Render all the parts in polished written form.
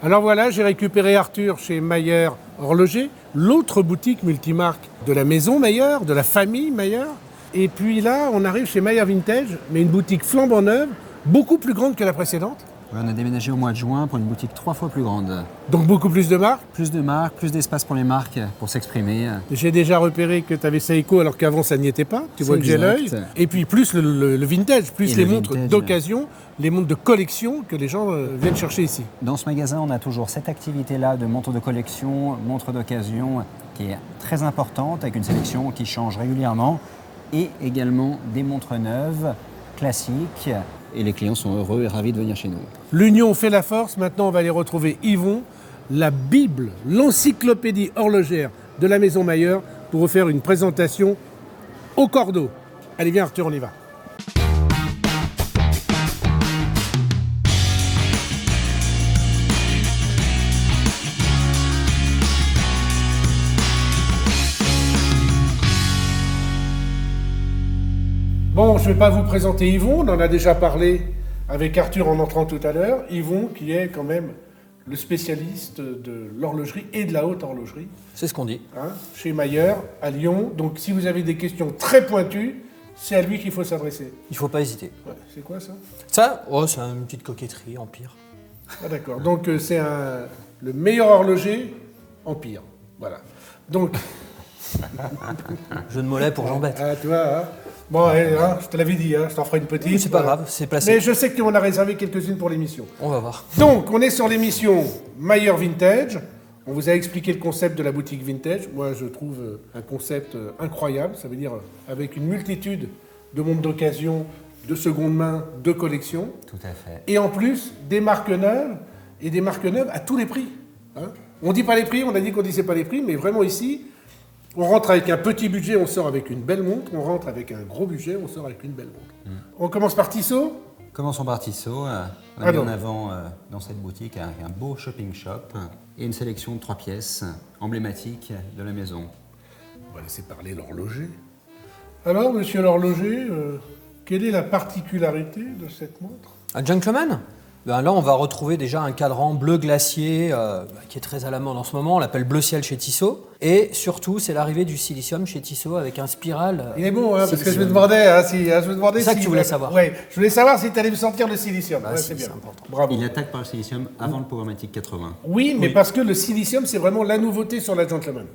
Alors voilà, j'ai récupéré Arthur chez Mayer Horloger, l'autre boutique multimarque de la maison Mayer, de la famille Mayer. Et puis là, on arrive chez Mayer Vintage, mais une boutique flambant neuve, beaucoup plus grande que la précédente. On a déménagé au mois de juin pour une boutique 3 fois plus grande. Donc beaucoup plus de marques. Plus de marques, plus d'espace pour les marques pour s'exprimer. J'ai déjà repéré que tu avais Seiko alors qu'avant ça n'y était pas. Tu vois que j'ai l'œil. Et puis plus le vintage, plus les montres d'occasion, les montres de collection que les gens viennent chercher ici. Dans ce magasin, on a toujours cette activité-là de montres de collection, montres d'occasion qui est très importante avec une sélection qui change régulièrement et également des montres neuves, classiques. Et les clients sont heureux et ravis de venir chez nous. L'union fait la force. Maintenant, on va aller retrouver Yvon, la Bible, l'encyclopédie horlogère de la maison Mayer, pour vous faire une présentation au cordeau. Allez, viens Arthur, on y va. Bon, je ne vais pas vous présenter Yvon, on en a déjà parlé avec Arthur en entrant tout à l'heure. Yvon qui est quand même le spécialiste de l'horlogerie et de la haute horlogerie. C'est ce qu'on dit. Chez Mayer, à Lyon. Donc si vous avez des questions très pointues, c'est à lui qu'il faut s'adresser. Il ne faut pas hésiter. Ouais, c'est quoi ça? Ça, c'est une petite coquetterie, Empire. Ah d'accord, donc c'est le meilleur horloger, Empire. Voilà. Donc... Jeu de mollet pour Jean-Bête. Ah, tu vois, hein. Bon, je te l'avais dit, je t'en ferai une petite. C'est pas grave, c'est placé. Mais je sais qu'on a réservé quelques-unes pour l'émission. On va voir. Donc, on est sur l'émission Mayer Vintage. On vous a expliqué le concept de la boutique vintage. Moi, je trouve un concept incroyable. Ça veut dire avec une multitude de montres d'occasion, de seconde main, de collection. Tout à fait. Et en plus, des marques neuves, et des marques neuves à tous les prix. On ne dit pas les prix, on a dit qu'on ne disait pas les prix, mais vraiment ici... On rentre avec un petit budget, on sort avec une belle montre. On rentre avec un gros budget, on sort avec une belle montre. On commence par Tissot. Commençons par Tissot. On a mis en avant dans cette boutique un beau shopping shop et une sélection de 3 pièces emblématiques de la maison. On va laisser parler l'horloger. Alors, monsieur l'horloger, quelle est la particularité de cette montre? Un gentleman? Là, on va retrouver déjà un cadran bleu glacier qui est très à la mode en ce moment. On l'appelle bleu ciel chez Tissot. Et surtout, c'est l'arrivée du silicium chez Tissot avec un spiral. Il est bon, parce que je me demandais si... C'est ça que tu voulais savoir. Oui, je voulais savoir si tu allais me sortir le silicium. C'est bien. Important. Bravo. Il attaque par le silicium avant le Powermatic 80. Oui, mais parce que le silicium, c'est vraiment la nouveauté sur la Gentleman.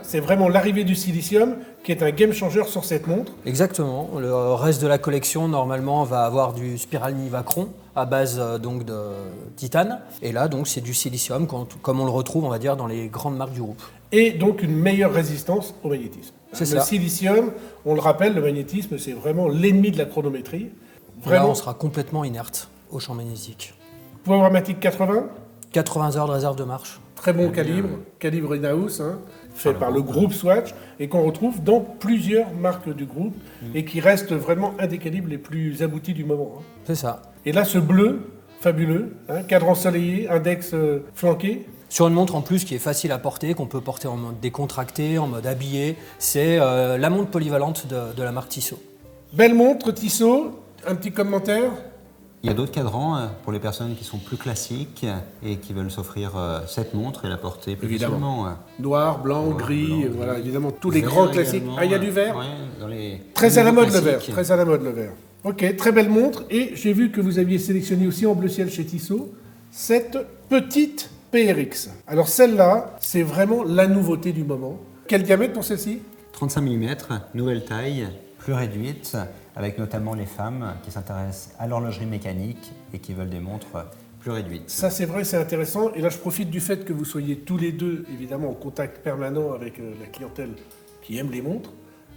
C'est vraiment l'arrivée du silicium qui est un game changer sur cette montre. Exactement. Le reste de la collection, normalement, va avoir du spiral Nivacron à base donc de titane. Et là, donc, c'est du silicium, comme on le retrouve, on va dire, dans les grandes marques du groupe. Et donc une meilleure résistance au magnétisme. C'est le ça. silicium, on le rappelle, le magnétisme, c'est vraiment l'ennemi de la chronométrie. Là, on sera complètement inerte au champ magnétique. Powermatic 80, 80 heures de réserve de marche. très bon calibre in-house, fait par le groupe Swatch, et qu'on retrouve dans plusieurs marques du groupe, et qui reste vraiment un des calibres les plus aboutis du moment. C'est ça. Et là, ce bleu, fabuleux, cadre ensoleillé, index flanqué. Sur une montre en plus qui est facile à porter, qu'on peut porter en mode décontracté, en mode habillé, c'est la montre polyvalente de la marque Tissot. Belle montre, Tissot, un petit commentaire? Il y a d'autres cadrans pour les personnes qui sont plus classiques et qui veulent s'offrir cette montre et la porter plus facilement. Noir, blanc, gris, voilà, évidemment, tous les grands classiques. Ah, il y a du vert? Dans les Très à la mode le classiques. vert, très à la mode le vert. Ok, très belle montre. Et j'ai vu que vous aviez sélectionné aussi en bleu ciel chez Tissot cette petite PRX. Alors celle-là, c'est vraiment la nouveauté du moment. Quel diamètre pour celle-ci? 35 mm, nouvelle taille, plus réduite, avec notamment les femmes qui s'intéressent à l'horlogerie mécanique et qui veulent des montres plus réduites. Ça c'est vrai, c'est intéressant. Et là je profite du fait que vous soyez tous les deux évidemment en contact permanent avec la clientèle qui aime les montres.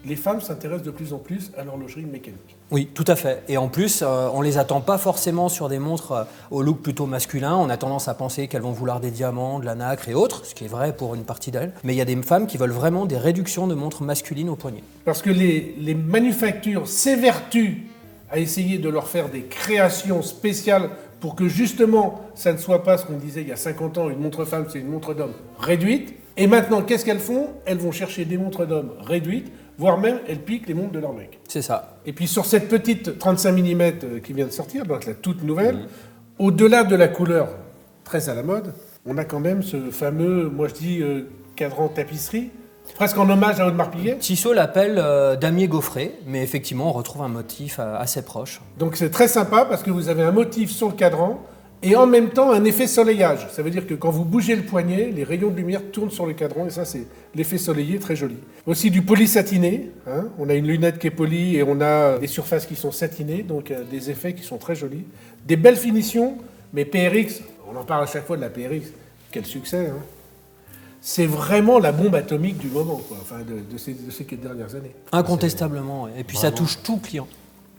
Les femmes s'intéressent de plus en plus à l'horlogerie mécanique. Oui, tout à fait. Et en plus, on ne les attend pas forcément sur des montres au look plutôt masculin. On a tendance à penser qu'elles vont vouloir des diamants, de la nacre et autres, ce qui est vrai pour une partie d'elles. Mais il y a des femmes qui veulent vraiment des réductions de montres masculines au poignet. Parce que les manufactures s'évertuent à essayer de leur faire des créations spéciales pour que justement, ça ne soit pas ce qu'on disait il y a 50 ans, une montre femme, c'est une montre d'homme réduite. Et maintenant, qu'est-ce qu'elles font? Elles vont chercher des montres d'hommes réduites, voire même, elles piquent les montres de leur mec. C'est ça. Et puis sur cette petite 35 mm qui vient de sortir, donc la toute nouvelle, au-delà de la couleur très à la mode, on a quand même ce fameux, moi je dis, cadran tapisserie, presque en hommage à Audemars Piguet. Tissot l'appelle damier gaufré, mais effectivement, on retrouve un motif assez proche. Donc c'est très sympa parce que vous avez un motif sur le cadran et en même temps un effet soleillage. Ça veut dire que quand vous bougez le poignet, les rayons de lumière tournent sur le cadran et ça c'est l'effet soleillé très joli. Aussi du poli satiné, hein. On a une lunette qui est polie et on a des surfaces qui sont satinées, donc des effets qui sont très jolis. Des belles finitions, mais PRX, on en parle à chaque fois de la PRX, quel succès, hein. C'est vraiment la bombe atomique du moment, quoi, enfin de ces dernières années. Incontestablement, ouais. Et puis ça touche tout client.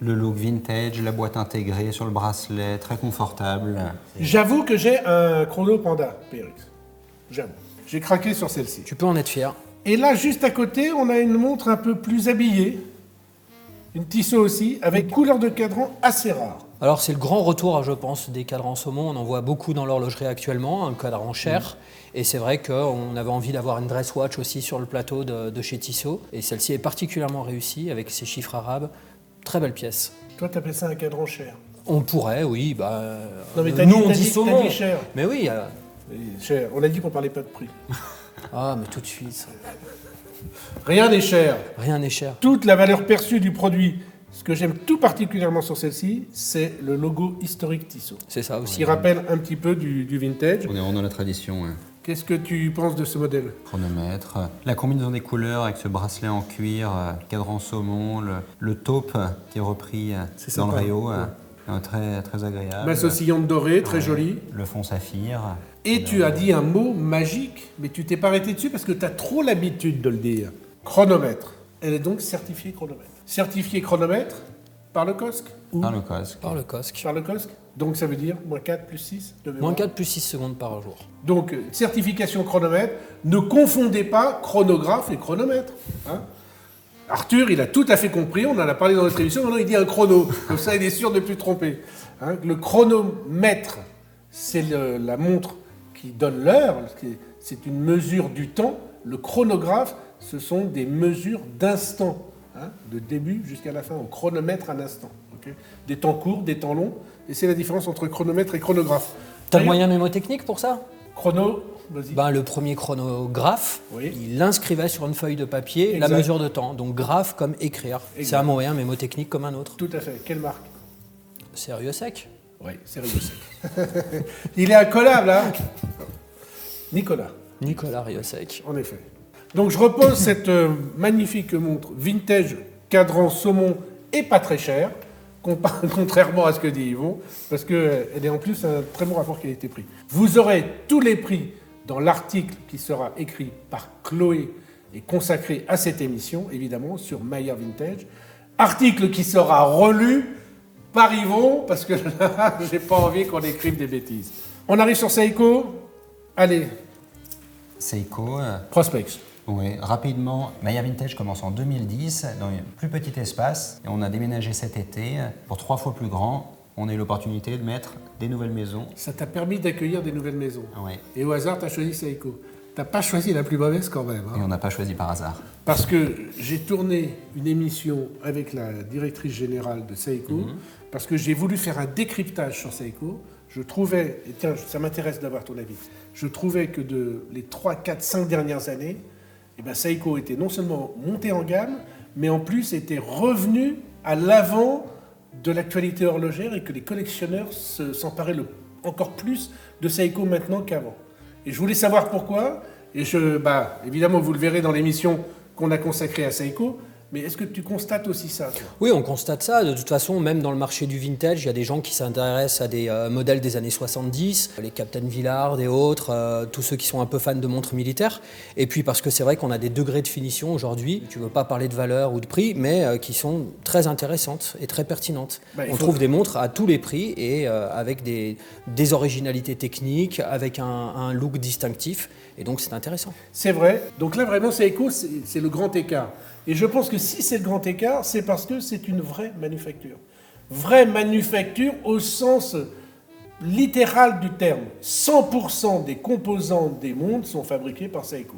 Le look vintage, la boîte intégrée sur le bracelet, très confortable. J'avoue que j'ai un chrono Panda PRX. J'avoue. J'ai craqué sur celle-ci. Tu peux en être fier. Et là, juste à côté, on a une montre un peu plus habillée. Une Tissot aussi, avec couleur de cadran assez rare. Alors c'est le grand retour, je pense, des cadrans saumon. On en voit beaucoup dans l'horlogerie actuellement, un cadran cher. Et c'est vrai qu'on avait envie d'avoir une dress watch aussi sur le plateau de chez Tissot. Et celle-ci est particulièrement réussie avec ses chiffres arabes. Très belle pièce. Toi, t'appelles ça un cadran cher? On pourrait, oui. Non, mais nous, on dit saumon. T'as dit cher. Mais oui. Cher. On a dit qu'on parlait pas de prix. Ah, mais tout de suite. Rien n'est cher. Rien n'est cher. Toute la valeur perçue du produit. Ce que j'aime tout particulièrement sur celle-ci, c'est le logo historique Tissot. C'est ça aussi. Qui rappelle un petit peu du vintage. On est vraiment dans la tradition. Hein. Qu'est-ce que tu penses de ce modèle? Chronomètre, la combinaison des couleurs avec ce bracelet en cuir, cadran saumon, le taupe qui est repris dans le rayon, très, très agréable. Masse oscillante dorée, très jolie. Le fond saphir. Et tu as dit un mot magique, mais tu t'es pas arrêté dessus parce que tu as trop l'habitude de le dire. Chronomètre. Elle est donc certifiée chronomètre. Certifiée chronomètre par le COSC ou Par le COSC. Par le COSC. Par le COSC. Donc ça veut dire moins 4 plus 6 de mémoire. Moins 4 plus 6 secondes par jour. Donc certification chronomètre. Ne confondez pas chronographe et chronomètre. Hein. Arthur, il a tout à fait compris. On en a parlé dans notre émission. Maintenant, il dit un chrono. Comme ça, il est sûr de ne plus tromper. Hein. Le chronomètre, c'est la montre qui donne l'heure. C'est une mesure du temps. Le chronographe, ce sont des mesures d'instant, hein, de début jusqu'à la fin. On chronomètre un instant. Okay, des temps courts, des temps longs. Et c'est la différence entre chronomètre et chronographe. T'as le moyen mnémotechnique pour ça? Chrono, vas-y. Le premier chronographe, oui. Il inscrivait sur une feuille de papier la mesure de temps. Donc graphe comme écrire. Exact. C'est un moyen mnémotechnique comme un autre. Tout à fait. Quelle marque? C'est Riosec. Oui, c'est Riosec. Il est incollable, hein? Nicolas Riosec. En effet. Donc je repose cette magnifique montre vintage, cadran saumon et pas très cher, contrairement à ce que dit Yvon, parce qu'elle est en plus un très bon rapport qualité-prix. Vous aurez tous les prix dans l'article qui sera écrit par Chloé et consacré à cette émission, évidemment, sur Mayer Vintage. Article qui sera relu par Yvon, parce que là, j'ai pas envie qu'on écrive des bêtises. On arrive sur Seiko. Allez. Seiko. Prospex. Oui, rapidement, Mayer Vintage commence en 2010 dans un plus petit espace et on a déménagé cet été pour 3 fois plus grand. On a eu l'opportunité de mettre des nouvelles maisons. Ça t'a permis d'accueillir des nouvelles maisons. Oui. Et au hasard, tu as choisi Seiko. Tu n'as pas choisi la plus mauvaise quand même. Hein. Et on n'a pas choisi par hasard. Parce que j'ai tourné une émission avec la directrice générale de Seiko, parce que j'ai voulu faire un décryptage sur Seiko. Je trouvais, et tiens, ça m'intéresse d'avoir ton avis, je trouvais que les 3, 4, 5 dernières années, Seiko était non seulement monté en gamme, mais en plus était revenu à l'avant de l'actualité horlogère et que les collectionneurs s'emparaient encore plus de Seiko maintenant qu'avant. Et je voulais savoir pourquoi, et évidemment vous le verrez dans l'émission qu'on a consacrée à Seiko, mais est-ce que tu constates aussi ça, toi ? Oui, on constate ça. De toute façon, même dans le marché du vintage, il y a des gens qui s'intéressent à des modèles des années 70, les Captain Villard et autres, tous ceux qui sont un peu fans de montres militaires. Et puis parce que c'est vrai qu'on a des degrés de finition aujourd'hui, tu ne veux pas parler de valeur ou de prix, mais qui sont très intéressantes et très pertinentes. On trouve des montres à tous les prix et avec des originalités techniques, avec un look distinctif. Et donc c'est intéressant. C'est vrai. Donc là, vraiment, Seiko, c'est le grand écart. Et je pense que si c'est le grand écart, c'est parce que c'est une vraie manufacture. Vraie manufacture au sens littéral du terme. 100% des composants des montres sont fabriqués par Seiko.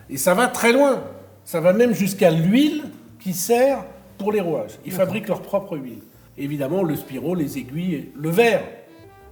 Et ça va très loin. Ça va même jusqu'à l'huile qui sert pour les rouages. Ils fabriquent leur propre huile. Évidemment, le spiro, les aiguilles, le verre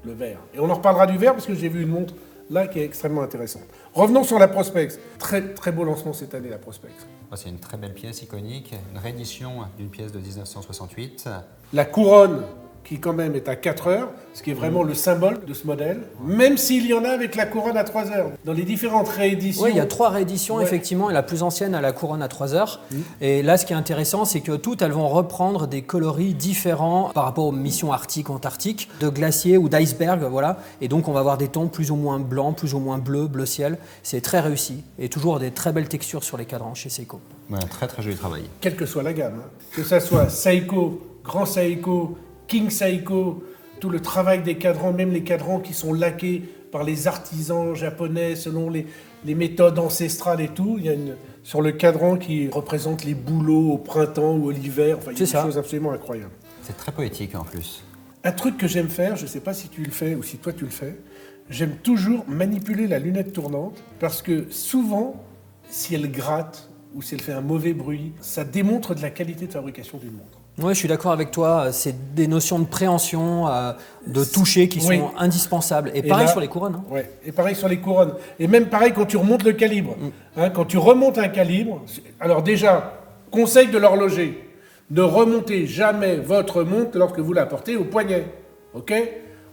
le verre. Et on en reparlera du verre parce que j'ai vu une montre là qui est extrêmement intéressante. Revenons sur la Prospex. Très, très beau lancement cette année, la Prospex. C'est une très belle pièce iconique, une réédition d'une pièce de 1968. La couronne, qui quand même est à 4 heures, ce qui est vraiment le symbole de ce modèle, même s'il y en a avec la couronne à 3 heures. Dans les différentes rééditions... Oui, il y a 3 rééditions, effectivement, et la plus ancienne a la couronne à 3 heures. Et là, ce qui est intéressant, c'est que toutes, elles vont reprendre des coloris différents par rapport aux missions arctiques, antarctiques, de glaciers ou d'iceberg, voilà. Et donc, on va avoir des tons plus ou moins blancs, plus ou moins bleus, bleu ciel. C'est très réussi. Et toujours des très belles textures sur les cadrans chez Seiko. Ouais, très très joli travail. Quelle que soit la gamme, hein. Que ça soit Seiko, Grand Seiko, King Seiko, tout le travail des cadrans, même les cadrans qui sont laqués par les artisans japonais selon les méthodes ancestrales et tout. Il y a sur le cadran qui représente les bouleaux au printemps ou l'hiver. Enfin, il y a des choses absolument incroyables. C'est très poétique en plus. Un truc que j'aime faire, je ne sais pas si tu le fais ou si toi tu le fais, j'aime toujours manipuler la lunette tournante parce que souvent, si elle gratte ou si elle fait un mauvais bruit, ça démontre de la qualité de fabrication d'une montre. Oui, je suis d'accord avec toi. C'est des notions de préhension, de toucher qui sont indispensables. Et pareil là, sur les couronnes. Hein. Ouais. Et pareil sur les couronnes. Et même pareil quand tu remontes le calibre. Hein, quand tu remontes un calibre, alors déjà, conseil de l'horloger, ne remontez jamais votre montre lorsque vous la portez au poignet. Ok ?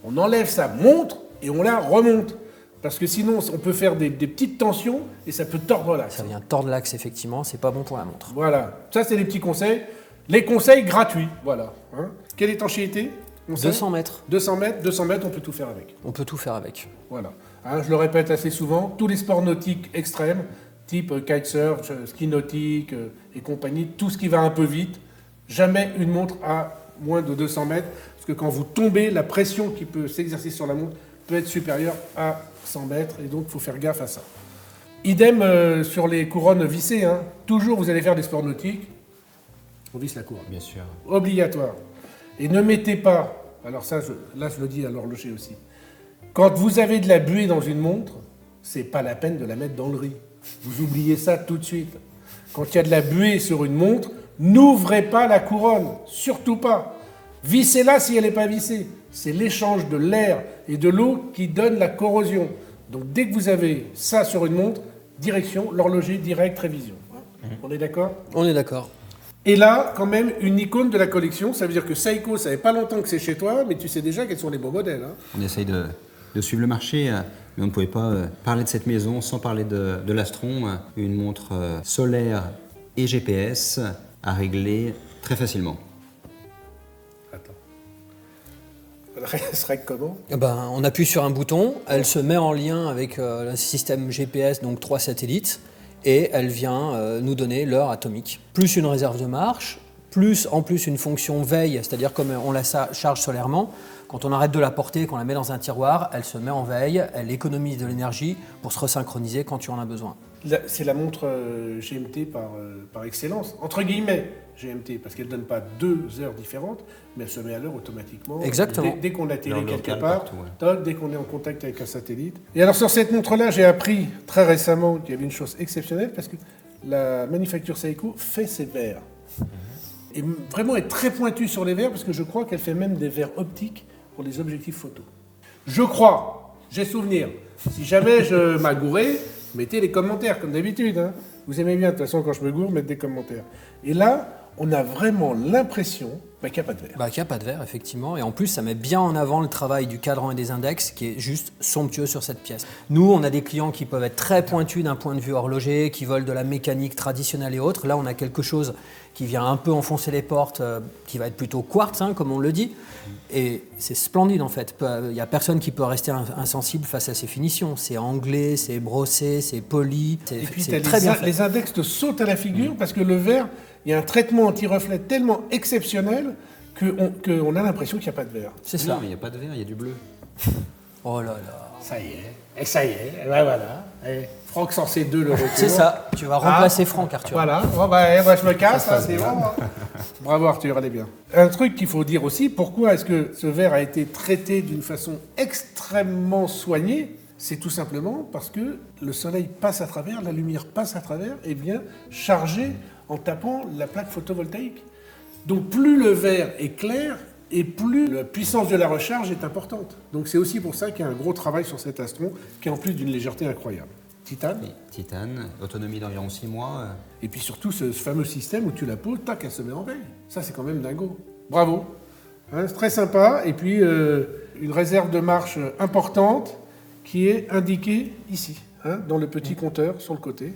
On enlève sa montre et on la remonte. Parce que sinon, on peut faire des petites tensions et ça peut tordre l'axe. Ça vient tordre l'axe, effectivement. C'est pas bon pour la montre. Voilà. Ça, c'est les petits conseils. Les conseils gratuits, voilà. Hein. Quelle étanchéité ? 200 mètres. 200 mètres, 200 mètres, on peut tout faire avec. On peut tout faire avec. Voilà. Hein, je le répète assez souvent, tous les sports nautiques extrêmes, type kitesurf, ski nautique et compagnie, tout ce qui va un peu vite, jamais une montre à moins de 200 mètres, parce que quand vous tombez, la pression qui peut s'exercer sur la montre peut être supérieure à 100 mètres, et donc il faut faire gaffe à ça. Idem sur les couronnes vissées, hein. Toujours vous allez faire des sports nautiques, on visse la couronne. Bien sûr. Obligatoire. Et ne mettez pas, alors ça, là je le dis à l'horloger aussi, quand vous avez de la buée dans une montre, c'est pas la peine de la mettre dans le riz. Vous oubliez ça tout de suite. Quand il y a de la buée sur une montre, n'ouvrez pas la couronne, surtout pas. Vissez-la si elle n'est pas vissée. C'est l'échange de l'air et de l'eau qui donne la corrosion. Donc dès que vous avez ça sur une montre, direction, l'horloger direct, révision. On est d'accord ? On est d'accord. Et là, quand même, une icône de la collection, ça veut dire que Seiko, ça fait pas longtemps que c'est chez toi, mais tu sais déjà quels sont les beaux modèles. Hein. On essaye de suivre le marché, mais on ne pouvait pas parler de cette maison sans parler de l'Astron, une montre solaire et GPS à régler très facilement. Attends. Elle se règle comment ? On appuie sur un bouton, elle se met en lien avec le système GPS, donc 3 satellites, et elle vient nous donner l'heure atomique. Plus une réserve de marche, plus en plus une fonction veille, c'est-à-dire comme on la charge solairement, quand on arrête de la porter, qu'on la met dans un tiroir, elle se met en veille, elle économise de l'énergie pour se resynchroniser quand tu en as besoin. C'est la montre GMT par excellence, entre guillemets GMT, parce qu'elle ne donne pas 2 heures différentes, mais elle se met à l'heure automatiquement. Exactement. Dès qu'on atterrit quelque part, partout, dès qu'on est en contact avec un satellite. Et alors sur cette montre-là, j'ai appris très récemment qu'il y avait une chose exceptionnelle, parce que la manufacture Seiko fait ses verres. Et vraiment est très pointue sur les verres, parce que je crois qu'elle fait même des verres optiques pour les objectifs photo. Je crois, j'ai souvenir. Si jamais je m'agourais, mettez les commentaires, comme d'habitude. Hein. Vous aimez bien, de toute façon, quand je me gourre, mettre des commentaires. Et là, on a vraiment l'impression qu'il n'y a pas de verre. Qu'il n'y a pas de verre, effectivement. Et en plus, ça met bien en avant le travail du cadran et des index, qui est juste somptueux sur cette pièce. Nous, on a des clients qui peuvent être très pointus d'un point de vue horloger, qui veulent de la mécanique traditionnelle et autres. Là, on a quelque chose qui vient un peu enfoncer les portes, qui va être plutôt quartz, hein, comme on le dit. Et c'est splendide, en fait. Il n'y a personne qui peut rester insensible face à ces finitions. C'est anglais, c'est brossé, c'est poli. Et puis, les index te sautent à la figure, parce que le verre, il y a un traitement anti-reflet tellement exceptionnel qu'on a l'impression qu'il n'y a pas de verre. C'est ça. Non, mais il n'y a pas de verre, il y a du bleu. Oh là là. Ça y est. Et ça y est. Et ben voilà. Et Franck Sensé 2 le retour. C'est ça. Tu vas remplacer Franck, Arthur. Voilà. Bon, je me casse. C'est bon. Bravo, Arthur. Allez bien. Un truc qu'il faut dire aussi, pourquoi est-ce que ce verre a été traité d'une façon extrêmement soignée ? C'est tout simplement parce que le soleil passe à travers, la lumière passe à travers et vient charger en tapant la plaque photovoltaïque. Donc plus le verre est clair et plus la puissance de la recharge est importante. Donc c'est aussi pour ça qu'il y a un gros travail sur cet Astron, qui est en plus d'une légèreté incroyable. Titane. Oui, Titane, autonomie d'environ 6 mois. Et puis surtout ce fameux système où tu la poses, tac, elle se met en veille. Ça c'est quand même dingo. Bravo. Hein, c'est très sympa. Et puis une réserve de marche importante qui est indiquée ici, hein, dans le petit compteur sur le côté.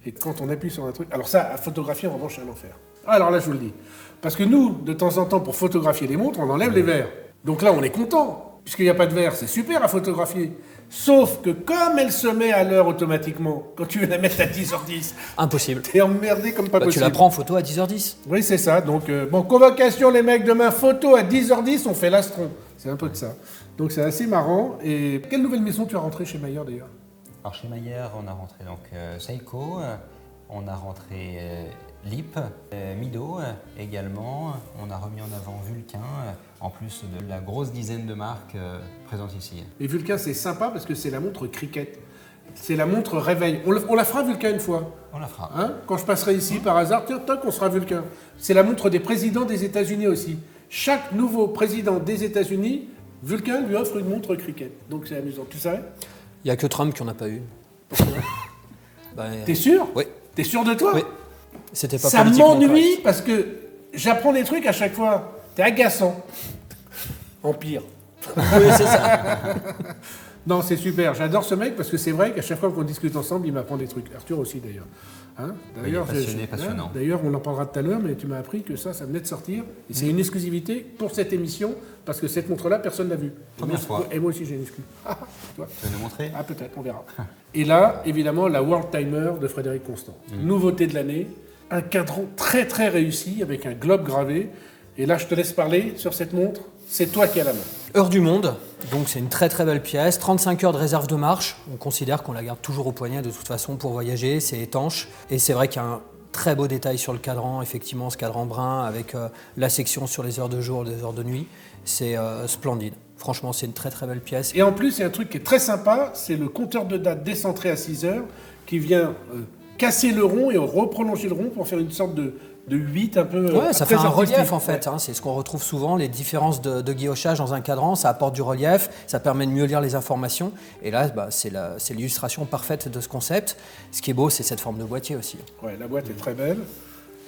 Et quand on appuie sur un truc... Alors ça, à photographier, en revanche, c'est un enfer. Alors là, je vous le dis. Parce que nous, de temps en temps, pour photographier les montres, on enlève les verres. Donc là, on est content. Puisqu'il n'y a pas de verre, c'est super à photographier. Sauf que comme elle se met à l'heure automatiquement, quand tu veux la mettre à 10h10... Impossible. T'es emmerdé comme pas possible. Tu la prends en photo à 10h10. Oui, c'est ça. Donc, bon, convocation, les mecs, demain, photo à 10h10, on fait l'Astron. C'est un peu de ça. Donc, c'est assez marrant. Et quelle nouvelle maison tu as rentré chez Mayer, d'ailleurs? Alors, chez Mayer, on a rentré donc Seiko, on a rentré Lip, Mido également. On a remis en avant Vulcain, en plus de la grosse dizaine de marques présentes ici. Et Vulcain, c'est sympa parce que c'est la montre cricket. C'est la montre réveil. On la fera Vulcain une fois. On la fera. Hein, quand je passerai ici, par hasard, tiens, toc, on sera Vulcain. C'est la montre des présidents des États-Unis aussi. Chaque nouveau président des États-Unis, Vulcain lui offre une montre cricket. Donc c'est amusant. Tu savais? Il n'y a que Trump qui n'en a pas eu. T'es sûr? Oui. T'es sûr de toi? Oui. C'était pas Ça politiquement m'ennuie correct. parce que j'apprends des trucs à chaque fois. T'es agaçant. En pire. Oui, c'est ça. Non, c'est super. J'adore ce mec parce que c'est vrai qu'à chaque fois qu'on discute ensemble, il m'apprend des trucs. Arthur aussi, d'ailleurs. Hein, d'ailleurs, il est passionné, passionnant. D'ailleurs, on en parlera tout à l'heure, mais tu m'as appris que ça venait de sortir. Et c'est une exclusivité pour cette émission parce que cette montre-là, personne ne l'a vue. Première fois. Et moi aussi, j'ai une exclu. Tu vois? Tu veux nous montrer? Ah, peut-être, on verra. Et là, évidemment, la World Timer de Frédéric Constant. Nouveauté de l'année. Un cadran très, très réussi avec un globe gravé. Et là, je te laisse parler sur cette montre. C'est toi qui as la main. Heure du monde, donc c'est une très très belle pièce. 35 heures de réserve de marche. On considère qu'on la garde toujours au poignet de toute façon pour voyager. C'est étanche. Et c'est vrai qu'il y a un très beau détail sur le cadran. Effectivement, ce cadran brun avec la section sur les heures de jour et les heures de nuit. C'est splendide. Franchement, c'est une très très belle pièce. Et en plus, il y a un truc qui est très sympa, c'est le compteur de date décentré à 6 heures qui vient casser le rond et reprolonger le rond pour faire une sorte de 8 un peu. Ouais, ça fait un artistique. relief en fait. Hein, c'est ce qu'on retrouve souvent, les différences de guillochage dans un cadran. Ça apporte du relief, ça permet de mieux lire les informations. Et là, c'est l'illustration parfaite de ce concept. Ce qui est beau, c'est cette forme de boîtier aussi. Ouais, la boîte est très belle.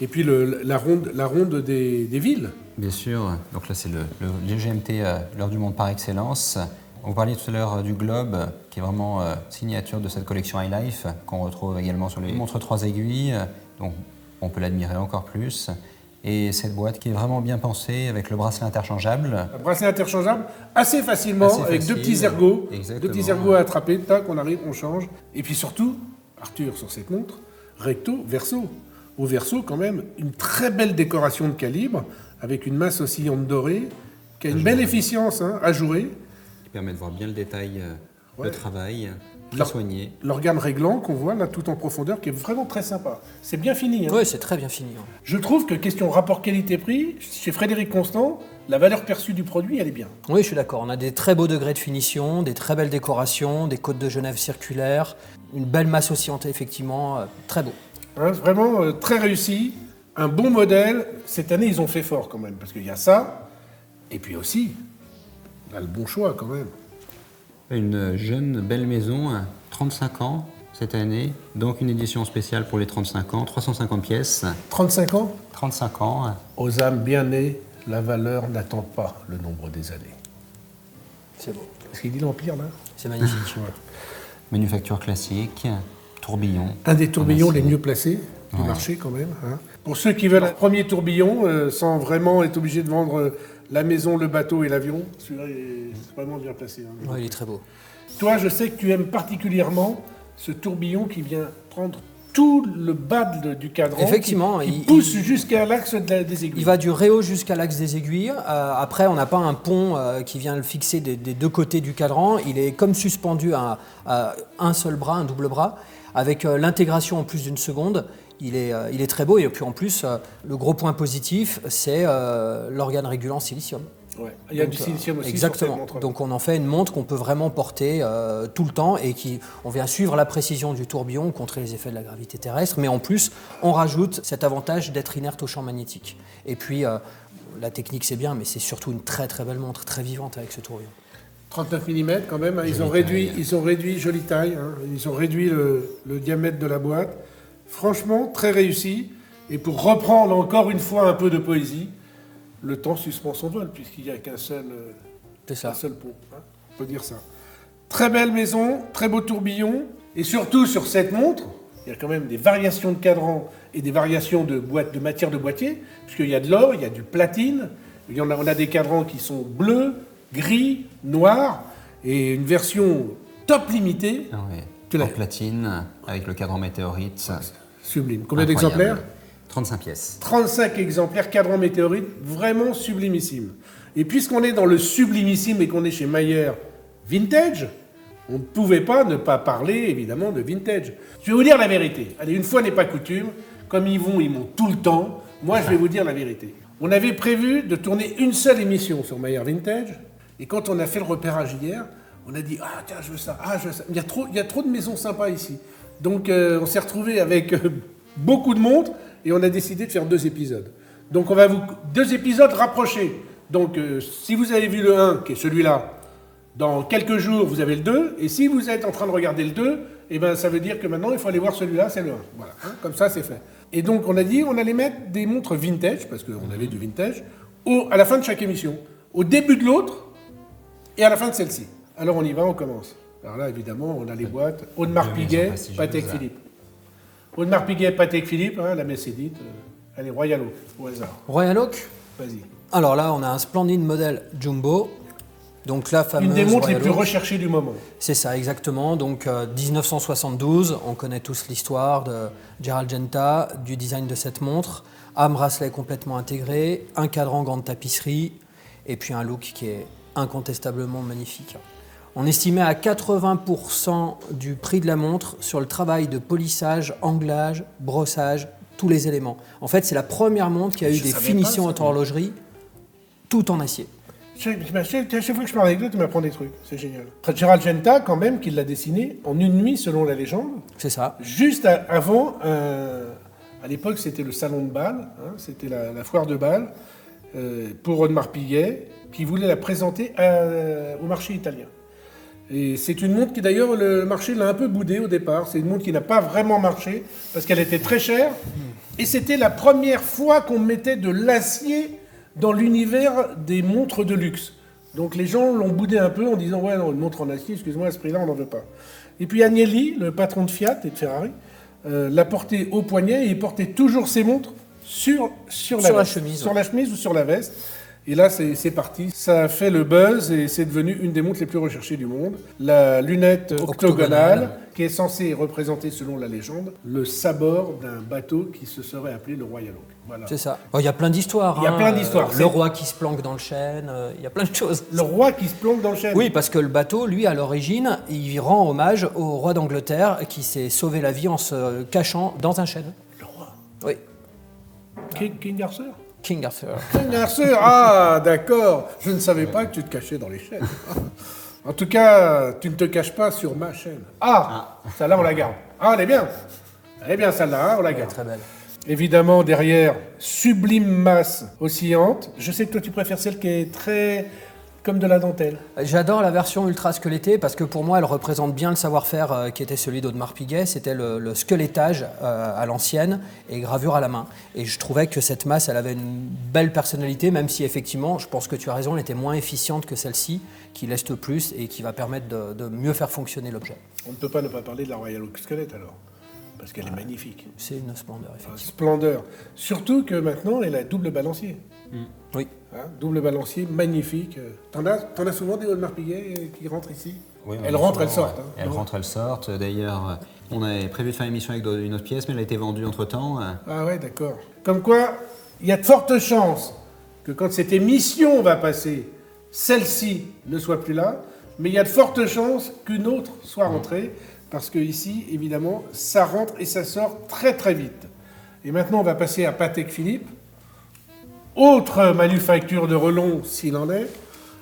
Et puis la ronde des villes. Bien sûr. Donc là, c'est le GMT, l'heure du monde par excellence. On parlait tout à l'heure du globe, qui est vraiment signature de cette collection High Life, qu'on retrouve également sur les montres 3 aiguilles. Donc, on peut l'admirer encore plus. Et cette boîte qui est vraiment bien pensée, avec le bracelet interchangeable. Un bracelet interchangeable assez facilement, avec deux petits ergots. Exactement. Deux petits ergots à attraper, tac, on arrive, on change. Et puis surtout, Arthur, sur cette montre, recto, verso. Au verso, quand même, une très belle décoration de calibre, avec une masse oscillante dorée, qui a une belle efficience ajourée. Qui permet de voir bien le détail de travail, très L'or- soigné. L'organe réglant qu'on voit là tout en profondeur, qui est vraiment très sympa. C'est bien fini. Hein. Oui, c'est très bien fini. Hein. Je trouve que question rapport qualité-prix, chez Frédéric Constant, la valeur perçue du produit, elle est bien. Oui, je suis d'accord. On a des très beaux degrés de finition, des très belles décorations, des côtes de Genève circulaires, une belle masse oscillante, effectivement, très beau. Hein, vraiment très réussi, un bon modèle. Cette année, ils ont fait fort quand même, parce qu'il y a ça, et puis aussi, là, le bon choix quand même. Une jeune, belle maison, 35 ans cette année, donc une édition spéciale pour les 35 ans, 350 pièces. 35 ans, 35 ans, aux âmes bien nées, la valeur n'attend pas le nombre des années. C'est beau. Est-ce qu'il dit l'Empire, là? C'est magnifique. Ouais. manufacture classique, tourbillon. Un des tourbillons en acier. les mieux placés du marché quand même. Hein. Pour ceux qui veulent un premier tourbillon, sans vraiment être obligés de vendre la maison, le bateau et l'avion, celui-là est vraiment bien placé. Hein. Oui, il est très beau. Toi, je sais que tu aimes particulièrement ce tourbillon qui vient prendre tout le bas du cadran, Effectivement, qui pousse jusqu'à l'axe des aiguilles. Il va du réhaut jusqu'à l'axe des aiguilles. Après, on n'a pas un pont qui vient le fixer des deux côtés du cadran. Il est comme suspendu à un seul bras, un double bras, avec l'intégration en plus d'une seconde. Il est très beau. Et puis en plus, le gros point positif, c'est l'organe régulant silicium. Ouais. Il y a du silicium aussi Exactement. sur cette montre. Donc on en fait une montre qu'on peut vraiment porter tout le temps et on vient suivre la précision du tourbillon, contrer les effets de la gravité terrestre, mais en plus on rajoute cet avantage d'être inerte au champ magnétique. Et puis la technique c'est bien, mais c'est surtout une très très belle montre, très vivante avec ce tourbillon. 39 mm quand même, hein. Ils ont réduit, jolie taille, hein. Ils ont réduit le diamètre de la boîte. Franchement, très réussi. Et pour reprendre encore une fois un peu de poésie, le temps suspend son vol, puisqu'il n'y a qu'un seul pont. Hein. On peut dire ça. Très belle maison, très beau tourbillon. Et surtout sur cette montre, il y a quand même des variations de cadran et des variations de matière de boîtier, puisqu'il y a de l'or, il y a du platine, on a des cadrans qui sont bleus, gris, noirs, et une version top limitée. Ah oui. En platine, avec le cadran météorite. Sublime. Combien Incroyable. d'exemplaires ? 35 pièces. 35 exemplaires, cadran météorite, vraiment sublimissime. Et puisqu'on est dans le sublimissime et qu'on est chez Mayer Vintage, on ne pouvait pas ne pas parler, évidemment, de vintage. Je vais vous dire la vérité. Allez, une fois n'est pas coutume, comme ils montent tout le temps, moi je vais vous dire la vérité. On avait prévu de tourner une seule émission sur Mayer Vintage, et quand on a fait le repérage hier, on a dit « Ah tiens, je veux ça, je veux ça ». Il y a trop de maisons sympas ici. Donc on s'est retrouvé avec beaucoup de montres, et on a décidé de faire 2 épisodes. Donc on va 2 épisodes rapprochés. Donc si vous avez vu le 1, qui est celui-là, dans quelques jours, vous avez le 2, et si vous êtes en train de regarder le 2, eh ben, ça veut dire que maintenant, il faut aller voir celui-là, c'est le 1. Voilà, hein, comme ça, c'est fait. Et donc, on a dit, on allait mettre des montres vintage, parce qu'on avait du vintage, à la fin de chaque émission. Au début de l'autre, et à la fin de celle-ci. Alors, on y va, on commence. Alors là, évidemment, on a les boîtes. Audemars Piguet, Patek Philippe. Audemars Piguet, Patek Philippe, hein, la messe est dite. Allez, Royal Oak, au hasard. Royal Oak ? Vas-y. Alors là, on a un splendide modèle Jumbo. Donc la fameuse une des montres Royal les plus Oak. recherchées du moment. C'est ça, exactement. Donc 1972, on connaît tous l'histoire de Gerald Genta, du design de cette montre. Âme bracelet complètement intégré, un cadran gant de tapisserie, et puis un look qui est incontestablement magnifique. On estimait à 80% du prix de la montre sur le travail de polissage, anglage, brossage, tous les éléments. En fait, c'est la première montre qui a eu des finitions en horlogerie, tout en acier. Chaque fois que je parle avec toi, tu m'apprends des trucs. C'est génial. Gerald Genta, quand même, qui l'a dessiné en une nuit, selon la légende. C'est ça. Juste avant, à l'époque, c'était le salon de Bâle, hein, c'était la foire de Bâle, pour Audemars Piguet, qui voulait la présenter au marché italien. Et c'est une montre qui, d'ailleurs, le marché l'a un peu boudée au départ. C'est une montre qui n'a pas vraiment marché, parce qu'elle était très chère. Et c'était la première fois qu'on mettait de l'acier dans l'univers des montres de luxe. Donc les gens l'ont boudé un peu en disant « Ouais, non, une montre en acier, excuse-moi, à ce prix-là, on n'en veut pas ». Et puis Agnelli, le patron de Fiat et de Ferrari, l'a porté au poignet et il portait toujours ses montres sur la chemise ou sur la veste. Et là, c'est parti. Ça a fait le buzz et c'est devenu une des montres les plus recherchées du monde. La lunette octogonale, qui est censée représenter, selon la légende, le sabord d'un bateau qui se serait appelé le Royal Oak. Voilà. C'est ça. Il y a plein d'histoires. Il y a plein d'histoires. Le roi qui se planque dans le chêne, il y a plein de choses. Le roi qui se planque dans le chêne. Oui, parce que le bateau, lui, à l'origine, il rend hommage au roi d'Angleterre qui s'est sauvé la vie en se cachant dans un chêne. Le roi. Oui. King Arthur. King Arthur. King Arthur, ah d'accord. Je ne savais pas que tu te cachais dans les chaînes. En tout cas, tu ne te caches pas sur ma chaîne. Celle-là, on la garde. Ah, elle est bien. Elle est bien celle-là, hein, on la garde. Très belle. Évidemment, derrière, sublime masse oscillante. Je sais que toi, tu préfères celle qui est très comme de la dentelle. J'adore la version ultra squelettée parce que pour moi, elle représente bien le savoir-faire qui était celui d'Audemars Piguet. C'était le squelettage à l'ancienne et gravure à la main. Et je trouvais que cette masse, elle avait une belle personnalité, même si effectivement, je pense que tu as raison, elle était moins efficiente que celle-ci, qui leste plus et qui va permettre de mieux faire fonctionner l'objet. On ne peut pas ne pas parler de la Royal Oak Squelette alors, parce qu'elle est magnifique. C'est une splendeur, effectivement. Splendeur. Surtout que maintenant, elle a double balancier. Oui. Hein, double balancier, magnifique. T'en as souvent des Audemars Piguet qui rentrent ici? Oui, elles rentrent, elles sortent. Hein. Elles rentrent, elles sortent. D'ailleurs, on avait prévu de faire une émission avec une autre pièce, mais elle a été vendue entre-temps. Ah ouais, d'accord. Comme quoi, il y a de fortes chances que quand cette émission va passer, celle-ci ne soit plus là, mais il y a de fortes chances qu'une autre soit rentrée, parce que ici, évidemment, ça rentre et ça sort très très vite. Et maintenant, on va passer à Patek Philippe. Autre manufacture de relon, s'il en est,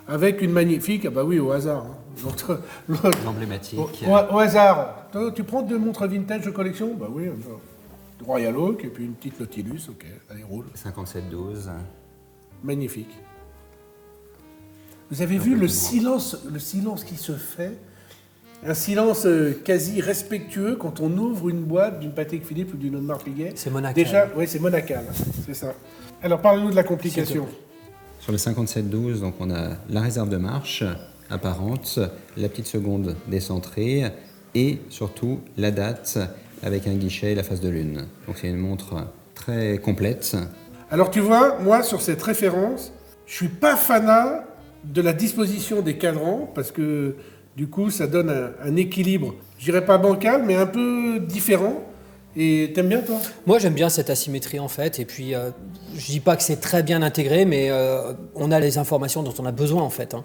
avec une magnifique, ah bah oui, au hasard. Hein. Emblématique. Au hasard. Tu prends 2 montres vintage de collection? Bah oui, Royal Oak, et puis une petite Nautilus, ok, allez, roule. 5712. magnifique. Vous avez vu le silence qui se fait? Un silence quasi respectueux quand on ouvre une boîte d'une Patek Philippe ou d'une Audemars Piguet. C'est monacal. Déjà, oui, c'est monacal, c'est ça. Alors, parlez-nous de la complication. Sur le 5712, donc on a la réserve de marche apparente, la petite seconde décentrée et surtout la date avec un guichet et la phase de lune. Donc c'est une montre très complète. Alors, tu vois, moi, sur cette référence, je suis pas fanat de la disposition des cadrans parce que du coup, ça donne un équilibre, je dirais pas bancal, mais un peu différent. Et t'aimes bien, toi? Moi, j'aime bien cette asymétrie, en fait. Et puis, je dis pas que c'est très bien intégré, mais on a les informations dont on a besoin, en fait. Hein.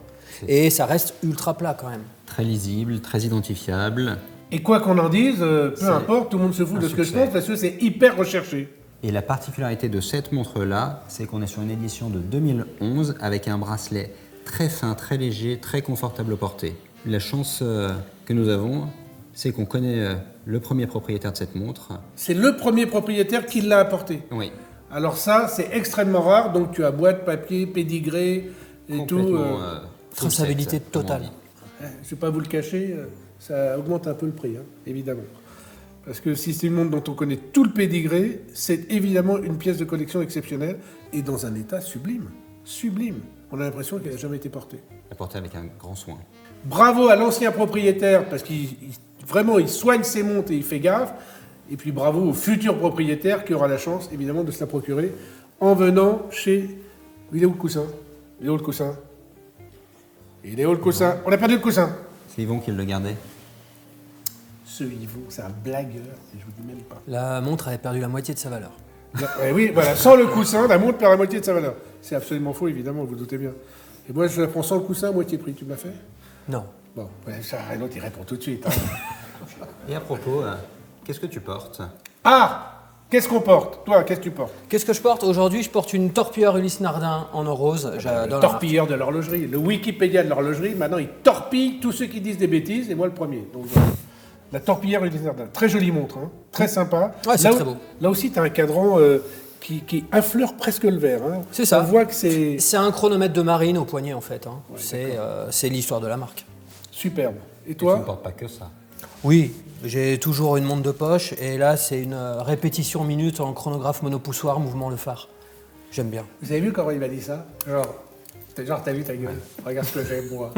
Et ça reste ultra plat, quand même. Très lisible, très identifiable. Et quoi qu'on en dise, peu importe, tout le monde se fout de ce que je pense parce que c'est hyper recherché. Et la particularité de cette montre-là, c'est qu'on est sur une édition de 2011 avec un bracelet très fin, très léger, très confortable au porter. La chance que nous avons, c'est qu'on connaît le premier propriétaire de cette montre. C'est le premier propriétaire qui l'a apporté. Oui. Alors ça, c'est extrêmement rare. Donc tu as boîte, papier, pédigré et tout. Traçabilité totale. Je ne vais pas vous le cacher, ça augmente un peu le prix, hein, évidemment. Parce que si c'est une montre dont on connaît tout le pédigré, c'est évidemment une pièce de collection exceptionnelle et dans un état sublime. Sublime. On a l'impression qu'elle n'a jamais été portée. Apportée avec un grand soin. Bravo à l'ancien propriétaire parce qu'il vraiment il soigne ses montres et il fait gaffe. Et puis bravo au futur propriétaire qui aura la chance évidemment de se la procurer en venant chez... Il est où le coussin? Il est où le coussin? Il est où le coussin? On a perdu le coussin. C'est Yvon qui le gardait. Ce Yvon, c'est un blagueur, et je vous dis même pas. La montre avait perdu la moitié de sa valeur. Oui, voilà, sans le coussin, la montre perd la moitié de sa valeur. C'est absolument faux, évidemment, vous vous doutez bien. Et moi, je la prends sans le coussin à moitié prix. Tu me l'as fait? Non. Bon, ça, l'autre, il répond tout de suite. Hein. Et à propos, qu'est-ce que tu portes? Ah! Qu'est-ce qu'on porte? Toi, qu'est-ce que tu portes? Qu'est-ce que je porte? Aujourd'hui, je porte une torpilleur Ulysse Nardin en or rose. Le torpilleur de l'horlogerie. Le Wikipédia de l'horlogerie, maintenant, il torpille tous ceux qui disent des bêtises, et moi le premier. Donc, voilà. La torpilleur Ulysse Nardin. Très jolie montre, hein. Très sympa. Ouais, c'est très beau. Là aussi, tu as un cadran qui affleure presque le verre. Hein. C'est ça. On voit que c'est... C'est un chronomètre de marine au poignet, en fait. Hein. Ouais, c'est l'histoire de la marque. Superbe. Et Tu toi? ne portes pas que ça. Oui, j'ai toujours une montre de poche, et là, c'est une répétition minute en chronographe monopoussoir, mouvement le phare. J'aime bien. Vous avez vu comment il m'a dit ça? Genre, t'as vu ta gueule? Regarde ce que j'ai, moi.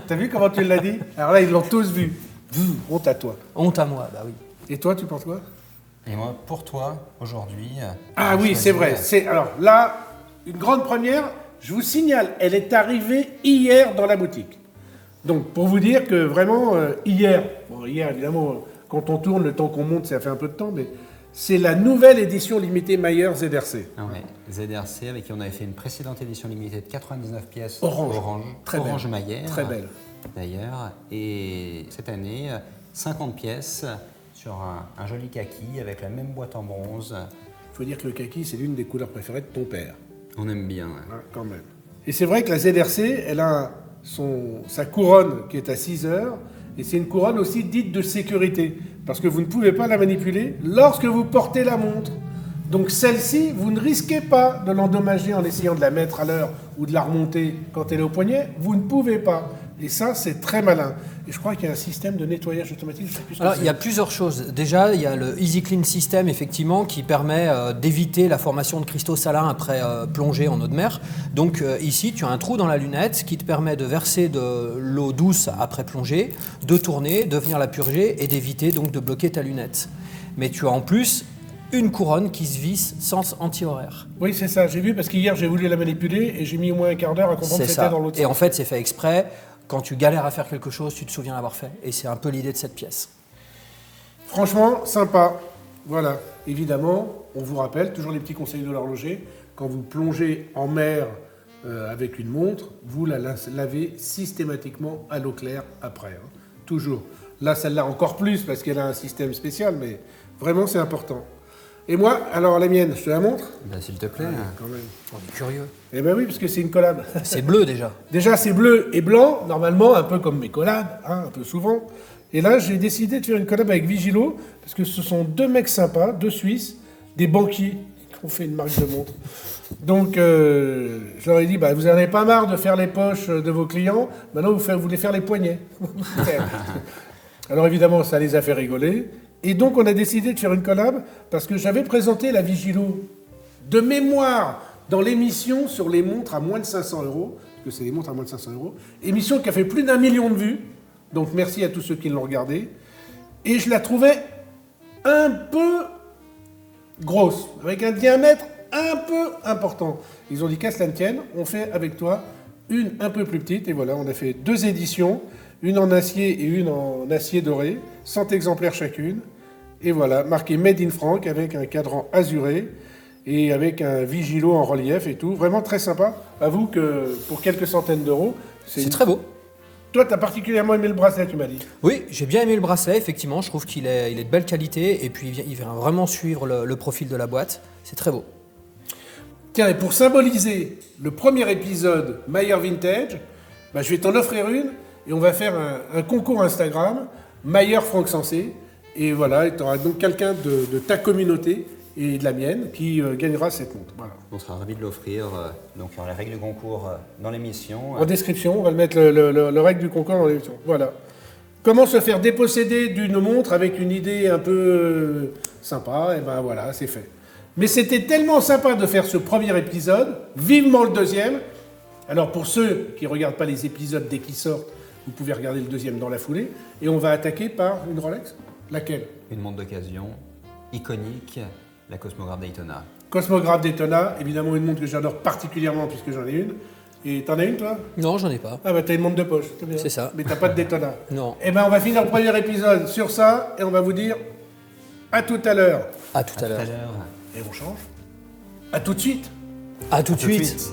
T'as vu comment tu l'as dit? Alors là, ils l'ont tous vu. Honte à toi. Honte à moi, bah oui. Et toi, tu penses quoi? Et moi, pour toi, aujourd'hui... Ah oui, c'est vrai. Alors là, une grande première, je vous signale, elle est arrivée hier dans la boutique. Donc, pour vous dire que vraiment, hier, évidemment, quand on tourne, le temps qu'on monte, ça fait un peu de temps, mais c'est la nouvelle édition limitée Mayer ZRC. Ah ouais, ZRC, avec qui on avait fait une précédente édition limitée de 99 pièces Orange. Très Orange belle. Mayer. Très belle. D'ailleurs. Et cette année, 50 pièces sur un joli kaki avec la même boîte en bronze. Il faut dire que le kaki, c'est l'une des couleurs préférées de ton père. On aime bien. Ouais. Hein, quand même. Et c'est vrai que la ZRC, elle a sa couronne qui est à 6 heures, et c'est une couronne aussi dite de sécurité, parce que vous ne pouvez pas la manipuler lorsque vous portez la montre. Donc celle-ci, vous ne risquez pas de l'endommager en essayant de la mettre à l'heure ou de la remonter quand elle est au poignet, vous ne pouvez pas. Et ça, c'est très malin. Et je crois qu'il y a un système de nettoyage automatique. Je sais plus ce que Alors, c'est. il y a plusieurs choses. Déjà, il y a le Easy Clean System, effectivement, qui permet d'éviter la formation de cristaux salins après plongée en eau de mer. Donc ici, tu as un trou dans la lunette qui te permet de verser de l'eau douce après plongée, de tourner, de venir la purger et d'éviter donc de bloquer ta lunette. Mais tu as en plus une couronne qui se visse sens anti-horaire. Oui, c'est ça. J'ai vu parce qu'hier, j'ai voulu la manipuler et j'ai mis au moins un quart d'heure à comprendre que C'est c'était ça. dans l'autre Et sens. en fait, c'est fait exprès. Quand tu galères à faire quelque chose, tu te souviens l'avoir fait. Et c'est un peu l'idée de cette pièce. Franchement, sympa. Voilà. Évidemment, on vous rappelle, toujours les petits conseils de l'horloger, quand vous plongez en mer avec une montre, vous la lavez systématiquement à l'eau claire après. Hein. Toujours. Là, celle-là encore plus parce qu'elle a un système spécial, mais vraiment, c'est important. Et moi, alors la mienne, je te la montre? Ben, s'il te plaît. Quand même. On est curieux. Eh bien oui, parce que c'est une collab. C'est bleu déjà. Déjà, c'est bleu et blanc, normalement, un peu comme mes collabs, hein, un peu souvent. Et là, j'ai décidé de faire une collab avec Vigilo, parce que ce sont deux mecs sympas, deux Suisses, des banquiers. on fait une marque de montre. Donc, je leur ai dit, bah, vous n'en avez pas marre de faire les poches de vos clients, maintenant vous voulez faire les poignets. Alors évidemment, ça les a fait rigoler. Et donc, on a décidé de faire une collab, parce que j'avais présenté la Vigilo de mémoire dans l'émission sur les montres à moins de 500 €, parce que c'est des montres à moins de 500 €, émission qui a fait plus d'1 million de vues, donc merci à tous ceux qui l'ont regardé. Et je la trouvais un peu grosse, avec un diamètre un peu important. Ils ont dit qu'à cela ne tienne, on fait avec toi une un peu plus petite, et voilà, on a fait 2 éditions, une en acier et une en acier doré, 100 exemplaires chacune, et voilà, marqué Made in France avec un cadran azuré, et avec un Vigilo en relief et tout, vraiment très sympa. Avoue que pour quelques centaines d'euros, C'est très beau. Toi, tu as particulièrement aimé le bracelet, tu m'as dit. Oui, j'ai bien aimé le bracelet, effectivement. Je trouve qu'il est de belle qualité et puis il vient vraiment suivre le profil de la boîte. C'est très beau. Tiens, et pour symboliser le premier épisode Mayer Vintage, bah, je vais t'en offrir une et on va faire un concours Instagram, Mayer Franck Sensé. Et voilà, tu auras donc quelqu'un de ta communauté et de la mienne qui gagnera cette montre. Voilà. On sera ravis de l'offrir. Donc, il y aura les règles du concours dans l'émission. En description, on va le mettre le règle du concours dans l'émission. Voilà. Comment se faire déposséder d'une montre avec une idée un peu sympa, et ben voilà, c'est fait. Mais c'était tellement sympa de faire ce premier épisode, vivement le deuxième. Alors pour ceux qui ne regardent pas les épisodes dès qu'ils sortent, vous pouvez regarder le deuxième dans la foulée. Et on va attaquer par une Rolex. Laquelle? Une montre d'occasion iconique, la Cosmographe Daytona. Cosmographe Daytona, évidemment une montre que j'adore particulièrement puisque j'en ai une. Et t'en as une toi? Non, j'en ai pas. Ah bah t'as une montre de poche, c'est bien. C'est ça. Mais t'as pas de Daytona. Non. Eh ben on va finir le premier épisode sur ça et on va vous dire à tout à l'heure. À tout à l'heure. Et on change. À tout de suite. À tout de suite.